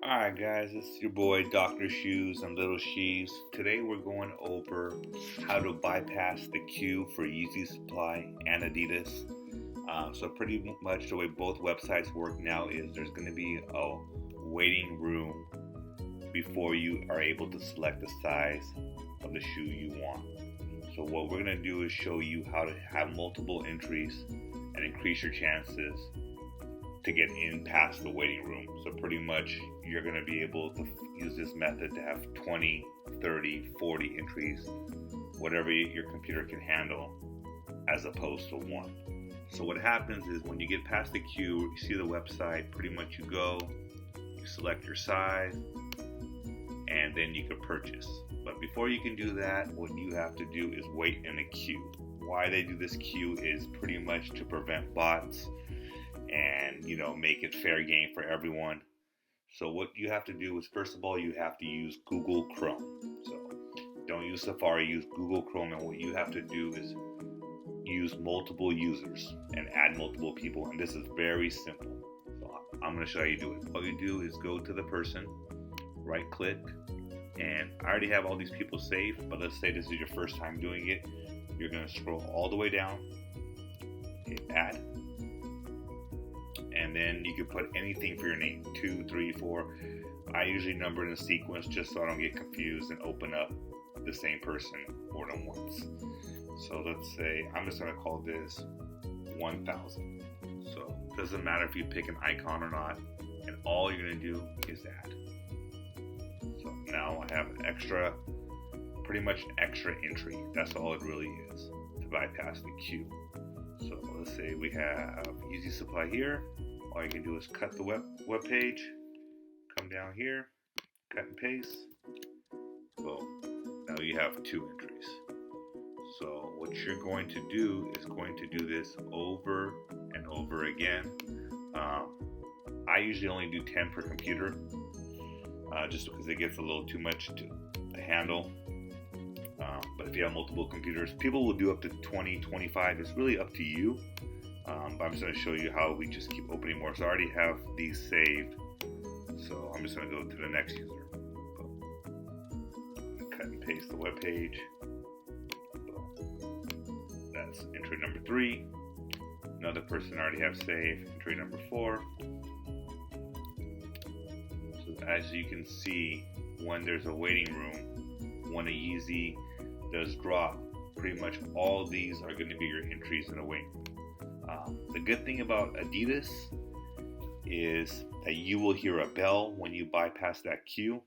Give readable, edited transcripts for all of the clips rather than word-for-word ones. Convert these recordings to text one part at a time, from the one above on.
Alright guys, it's your boy Dr. Shoes and Little Sheaves. Today we're going over how to bypass the queue for Yeezy Supply and Adidas. So pretty much the way both websites work now is there's going to be a waiting room before you are able to select the size of the shoe you want. So what we're going to do is show you how to have multiple entries and increase your chances to get in past the waiting room. So pretty much you're going to be able to use this method to have 20, 30, 40 entries, whatever your computer can handle, as opposed to one. So what happens is when you get past the queue, you see the website, pretty much you go, you select your size, and then you can purchase. But before you can do that, what you have to do is wait in a queue. Why they do this queue is pretty much to prevent bots and make it fair game for everyone. So what you have to do is, first of all, you have to use Google Chrome. So don't use Safari, use Google Chrome, and what you have to do is use multiple users and add multiple people, and this is very simple. So I'm going to show you how you do it. All you do is go to the person, right click, and I already have all these people saved, but let's say this is your first time doing it. You're going to scroll all the way down, hit add, and then you can put anything for your name, 2, 3, 4. I usually number in a sequence just so I don't get confused and open up the same person more than once. So let's say I'm just going to call this 1000. So it doesn't matter if you pick an icon or not, and all you're going to do is add. So now I have pretty much an extra entry. That's all it really is to bypass the queue. So let's say we have Yeezy Supply here. All you can do is cut the web page, come down here, cut and paste. Boom. Now you have 2 entries. So what you're going to do is going to do this over and over again. I usually only do 10 per computer, just because it gets a little too much to handle. But if you have multiple computers, people will do up to 20, 25. It's really up to you. But I'm just going to show you how we just keep opening more. So I already have these saved. So I'm just going to go to the next user. Cut and paste the web page. That's entry number 3. Another person I already have saved. Entry number 4. So as you can see, when there's a waiting room, when a Yeezy does drop, pretty much all these are going to be your entries in a waiting room. The good thing about Adidas is that you will hear a bell when you bypass that queue.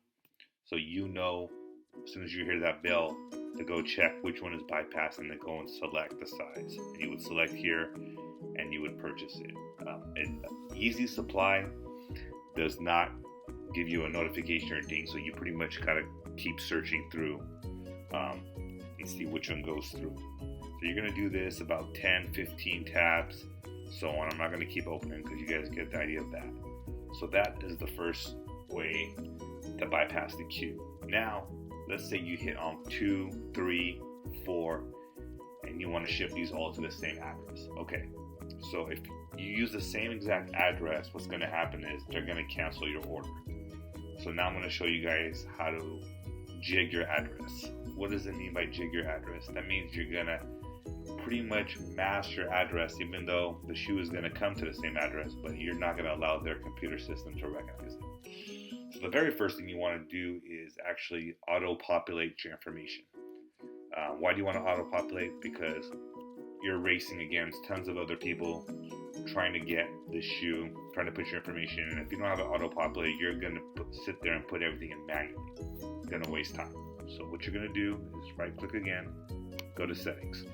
So as soon as you hear that bell, to go check which one is bypassed and then go and select the size. And you would select here and you would purchase it. Yeezy Supply does not give you a notification or anything, so you pretty much gotta keep searching through and see which one goes through. So you're gonna do this about 10, 15 tabs, so on. I'm not gonna keep opening because you guys get the idea of that. So that is the first way to bypass the queue. Now, let's say you hit on 2, 3, 4, and you want to ship these all to the same address. Okay, so if you use the same exact address, what's going to happen is they're going to cancel your order. So now I'm going to show you guys how to jig your address. What does it mean by jig your address? That means you're going to pretty much mask your address, even though the shoe is going to come to the same address, but you're not going to allow their computer system to recognize it. So the very first thing you want to do is actually auto-populate your information. Why do you want to auto-populate? Because you're racing against tons of other people trying to get the shoe, trying to put your information in. And if you don't have it auto-populate, you're going to sit there and put everything in manually. It's going to waste time. So what you're going to do is right-click again, go to Settings.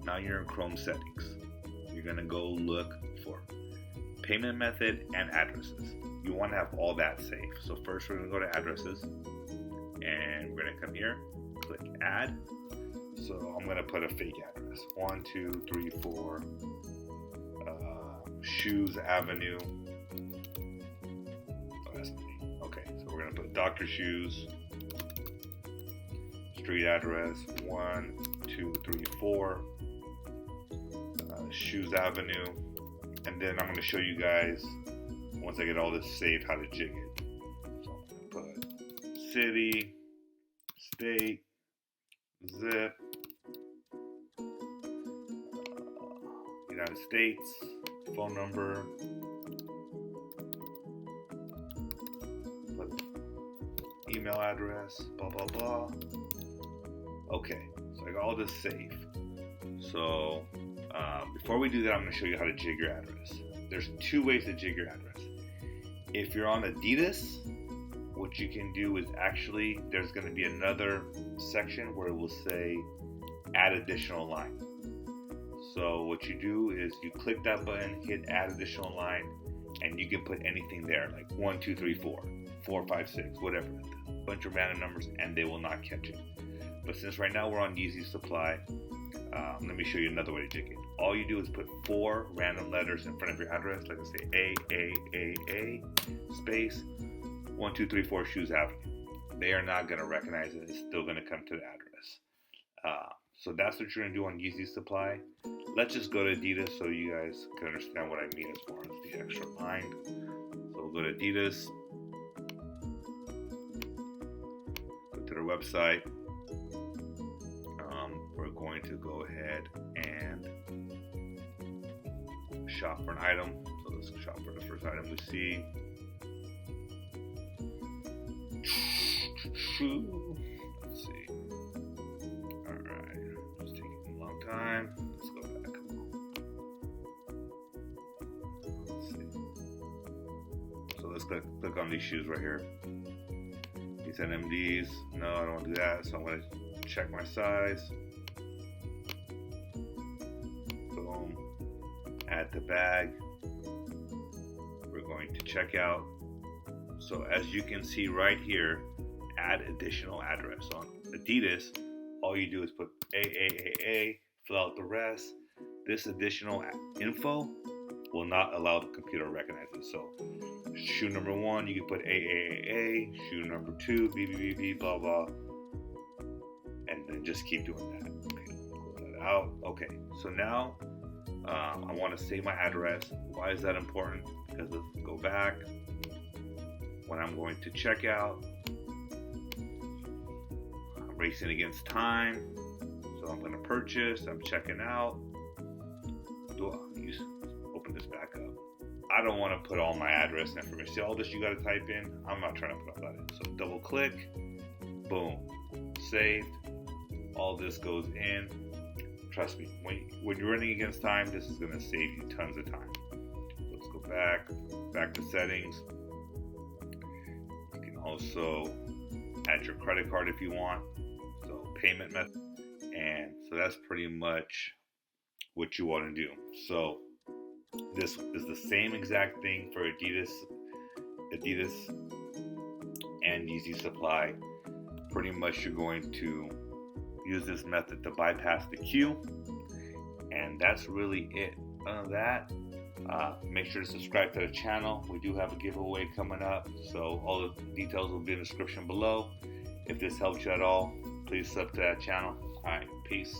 Now you're in Chrome Settings. You're going to go look for payment method and addresses. You want to have all that saved. So first we're going to go to addresses, and we're going to come here, click add. So I'm going to put a fake address, 1, 2, 3, 4 Shoes Avenue. Oh, that's me. Okay, so we're going to put Dr. Shoes, street address 1, 2, 3, 4 Shoes Avenue, and then I'm going to show you guys once I get all this saved, how to jig it. So I'm going to put city, state, zip, United States, phone number, email address, blah, blah, blah. Okay, so I got all this saved. So before we do that, I'm going to show you how to jig your address. There's two ways to jig your address. If you're on Adidas, what you can do is actually, there's going to be another section where it will say add additional line. So what you do is you click that button, hit add additional line, and you can put anything there, like 1, 2, 3, 4, 4, 5, 6, whatever, a bunch of random numbers, and they will not catch it. But since right now we're on Yeezy Supply, let me show you another way to jig it. All you do is put 4 random letters in front of your address, like I say A, space, 1, 2, 3, 4 Shoes Avenue. They are not going to recognize it. It's still going to come to the address. So that's what you're going to do on Yeezy Supply. Let's just go to Adidas so you guys can understand what I mean as far as the extra line. So we'll go to Adidas, go to their website. We're going to go ahead and shop for an item. So let's shop for the first item we see. Let's see. Alright, it's taking a long time. Let's go back. Let's see. So let's click on these shoes right here. These NMDs. No, I don't want to do that. So I'm going to check my size. Boom. Add the bag. We're going to check out. So as you can see right here, add additional address. So on Adidas, all you do is put AAAA, fill out the rest. This additional info will not allow the computer to recognize it. So shoe number 1, you can put AAAA, shoe number 2, BBBB, blah, blah. And then just keep doing that. Okay, close that out. Okay, so now I want to save my address. Why is that important? Because let's go back. When I'm going to check out, I'm racing against time. So I'm going to purchase, I'm checking out. Open this back up. I don't want to put all my address information. See all this you got to type in? I'm not trying to put all that in. So double click, boom, saved. All this goes in. Trust me, when you're running against time, this is going to save you tons of time. Let's go back to settings. You can also add your credit card if you want. So payment method. And so that's pretty much what you want to do. So this is the same exact thing for Adidas and Yeezy Supply. Pretty much you're going to use this method to bypass the queue, and that's really it. Other than that, make sure to subscribe to the channel. We do have a giveaway coming up, so all the details will be in the description below. If this helped you at all, please sub to that channel. Alright, peace.